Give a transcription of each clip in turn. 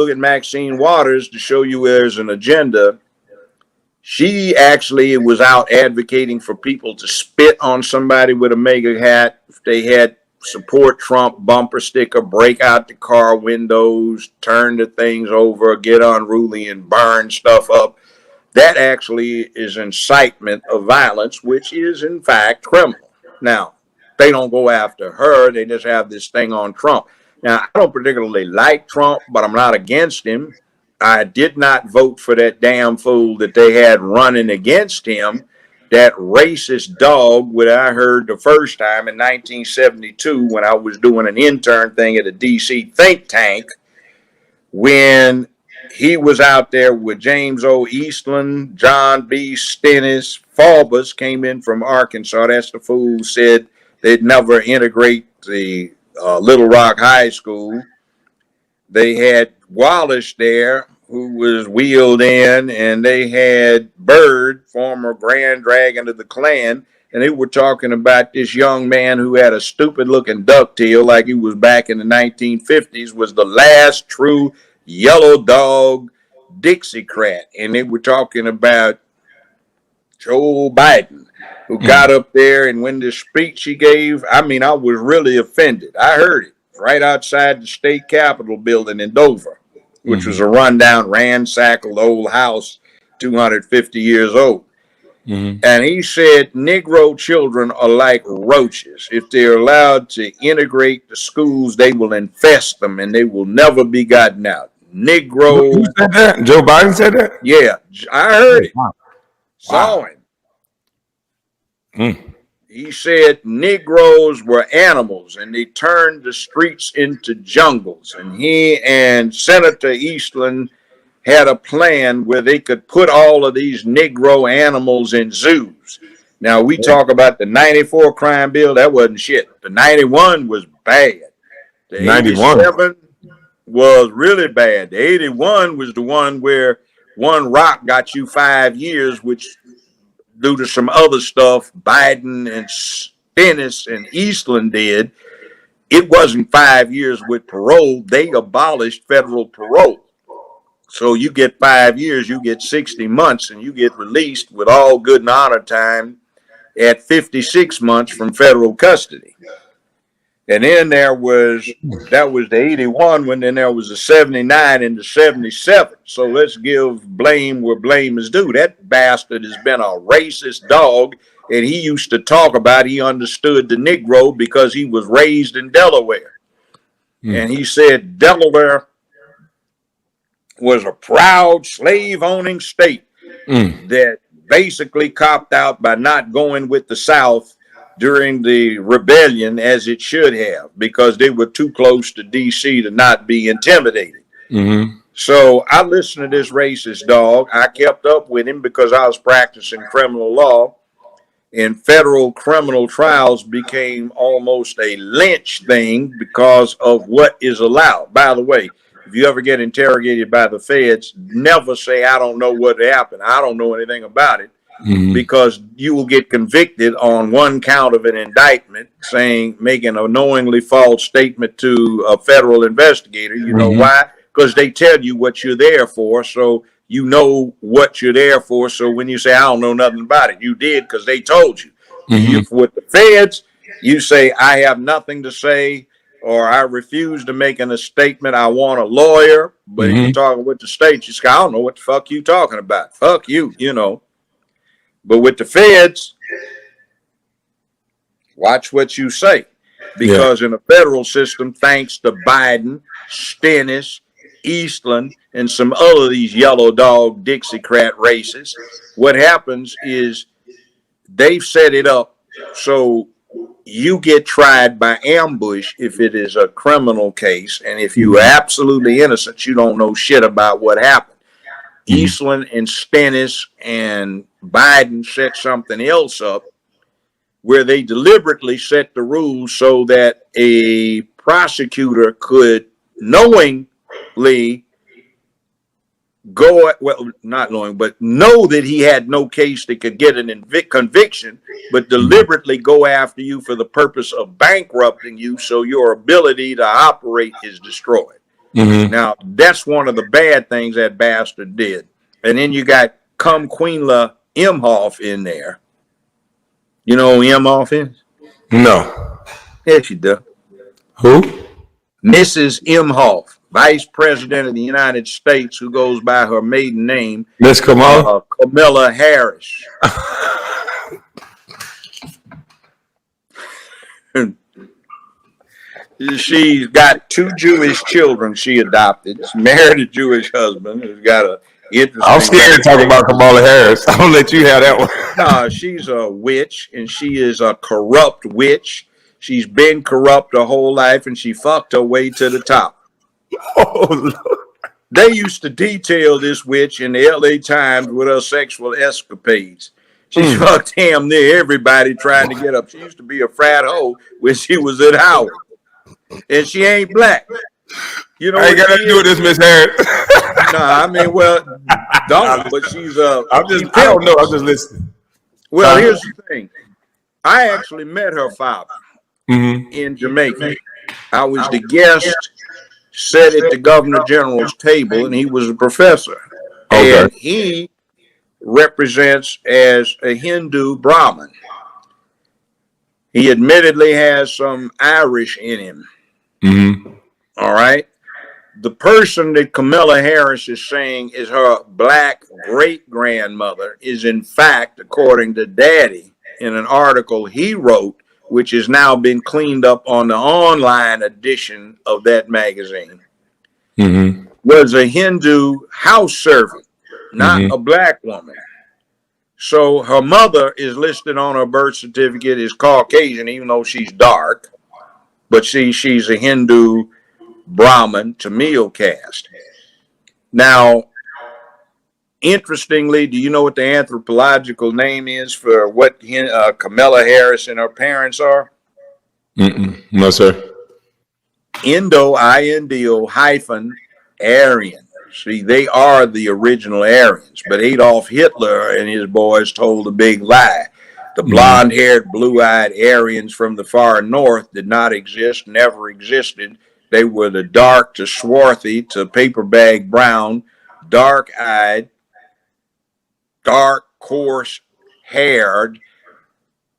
look at Maxine Waters to show you there's an agenda. She actually was out advocating for people to spit on somebody with a MAGA hat if they had support Trump bumper sticker, break out the car windows, turn the things over, get unruly and burn stuff up. That actually is incitement of violence, which is in fact criminal. Now, they don't go after her. They just have this thing on Trump. Now, I don't particularly like Trump, but I'm not against him. I did not vote for that damn fool that they had running against him, that racist dog, what I heard the first time in 1972 when I was doing an intern thing at a D.C. think tank, when he was out there with James O. Eastland, John B. Stennis, Faubus came in from Arkansas. That's the fool who said they'd never integrate the Little Rock High School. They had Wallace there, who was wheeled in, and they had Byrd, former Grand Dragon of the Klan, and they were talking about this young man who had a stupid-looking ducktail like he was back in the 1950s, was the last true yellow dog Dixiecrat. And they were talking about Joe Biden, who got up there, and when the speech he gave, I mean, I was really offended. I heard it right outside the state capitol building in Dover, which was a rundown, ransackled old house, 250 years old. And he said Negro children are like roaches. If they're allowed to integrate the schools, they will infest them and they will never be gotten out. Negro. Who said that? Joe Biden said that? Yeah, I heard it. Wow. Saw him. He said Negroes were animals and they turned the streets into jungles. And he and Senator Eastland had a plan where they could put all of these Negro animals in zoos. Now, we talk about the 94 crime bill. That wasn't shit. The 91 was bad. The 87 was really bad. The 81 was the one where one rock got you 5 years, which due to some other stuff Biden and Stennis and Eastland did. It wasn't 5 years with parole. They abolished federal parole. So you get 5 years, you get 60 months, and you get released with all good and honor time at 56 months from federal custody. And then that was the 81 when then there was the 79 and the 77. So let's give blame where blame is due. That bastard has been a racist dog, and he used to talk about he understood the Negro because he was raised in Delaware. And he said Delaware was a proud slave-owning state that basically copped out by not going with the South during the rebellion as it should have, because they were too close to D.C. to not be intimidated. So I listened to this racist dog. I kept up with him because I was practicing criminal law, and federal criminal trials became almost a lynch thing because of what is allowed. By the way, if you ever get interrogated by the feds, never say, I don't know what happened. I don't know anything about it. Because you will get convicted on one count of an indictment saying, making a knowingly false statement to a federal investigator. You know why? Because they tell you what you're there for. So you know what you're there for. So when you say, I don't know nothing about it, you did because they told you. With the feds, you say, I have nothing to say, or I refuse to make a statement. I want a lawyer. But if you're talking with the state, you say, I don't know what the fuck you talking about. Fuck you, you know. But with the feds, watch what you say. Because in the federal system, thanks to Biden, Stennis, Eastland, and some other of these yellow dog Dixiecrat racists, what happens is they've set it up so you get tried by ambush if it is a criminal case. And if you're absolutely innocent, you don't know shit about what happened. Eastland and Stennis and Biden set something else up where they deliberately set the rules so that a prosecutor could knowingly go, well, not knowing, but know that he had no case that could get an conviction, but deliberately go after you for the purpose of bankrupting you so your ability to operate is destroyed. Mm-hmm. Now, that's one of the bad things that bastard did. And then you got Cumonya Imhoff in there. You know who Imhoff is? No. Yes, you do. Who? Mrs. Imhoff, Vice President of the United States, who goes by her maiden name, Miss Kamala? Kamala Harris. She's got 2 Jewish children she adopted. She married a Jewish husband who's got a interesting. I'm scared to talk about Kamala Harris. I'm gonna let you have that one. No, she's a witch, and she is a corrupt witch. She's been corrupt her whole life, and she fucked her way to the top. Oh, Lord. They used to detail this witch in the LA Times with her sexual escapades. She fucked damn near everybody trying to get up. She used to be a frat hoe when she was at Howard. And she ain't black. You know, I ain't got nothing to do with this, Miss Harris. Nah, I mean, well, don't. But she's I don't know. I'm just listening. Well, here's the thing. I actually met her father in Jamaica. I was the guest, sat at the Governor General's table, and he was a professor. Okay. And he represents as a Hindu Brahmin. He admittedly has some Irish in him. All right. The person that Kamala Harris is saying is her black great-grandmother is, in fact, according to Daddy, in an article he wrote, which has now been cleaned up on the online edition of that magazine, was a Hindu house servant, not a black woman. So her mother is listed on her birth certificate as Caucasian, even though she's dark. But she's a Hindu Brahmin Tamil caste. Now, interestingly, do you know what the anthropological name is for what Kamala Harris and her parents are? No, sir. Indo hyphen Aryan. See, they are the original Aryans, but Adolf Hitler and his boys told a big lie. The blonde-haired, blue-eyed Aryans from the far north did not exist, never existed. They were the dark to swarthy to paper bag brown, dark-eyed, dark, coarse-haired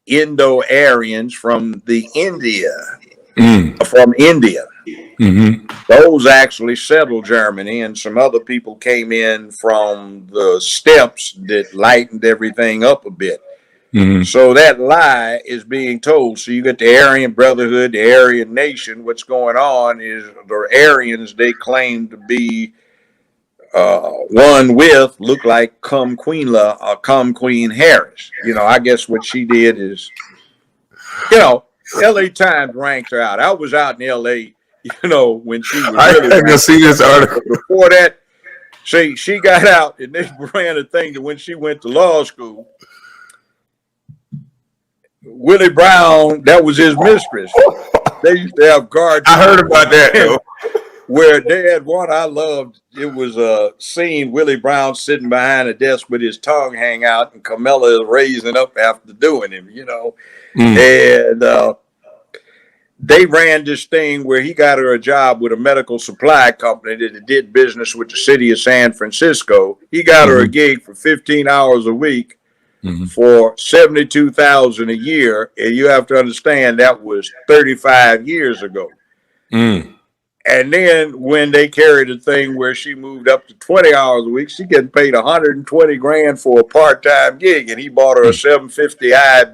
Indo-Aryans from India. Those actually settled Germany, and some other people came in from the steppes that lightened everything up a bit. So that lie is being told. So you get the Aryan Brotherhood, the Aryan Nation. What's going on is the Aryans they claim to be one with look like Cumonya or Queen Harris. You know, I guess what she did is, you know, LA Times ranked her out. I was out in LA, you know, when she was really. I can see this article. Before that, she got out and they ran a thing that when she went to law school, Willie Brown, that was his mistress. They used to have guards. I heard about that, though. Where they had one I loved. It was a scene, Willie Brown sitting behind a desk with his tongue hang out and Kamala is raising up after doing him, you know. And they ran this thing where he got her a job with a medical supply company that did business with the city of San Francisco. He got her a gig for 15 hours a week for $72,000 a year. And you have to understand that was 35 years ago. And then when they carried a thing where she moved up to 20 hours a week, she getting paid $120,000 for a part-time gig, and he bought her a 750i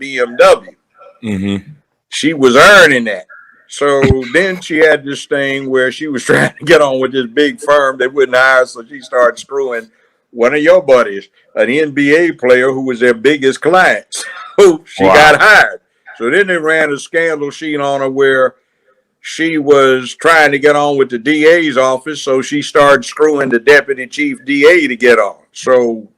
BMW. She was earning that. So then she had this thing where she was trying to get on with this big firm. They wouldn't hire her, so she started screwing one of your buddies, an NBA player who was their biggest client. So she got hired. So then they ran a scandal sheet on her where she was trying to get on with the DA's office, so she started screwing the deputy chief DA to get on. So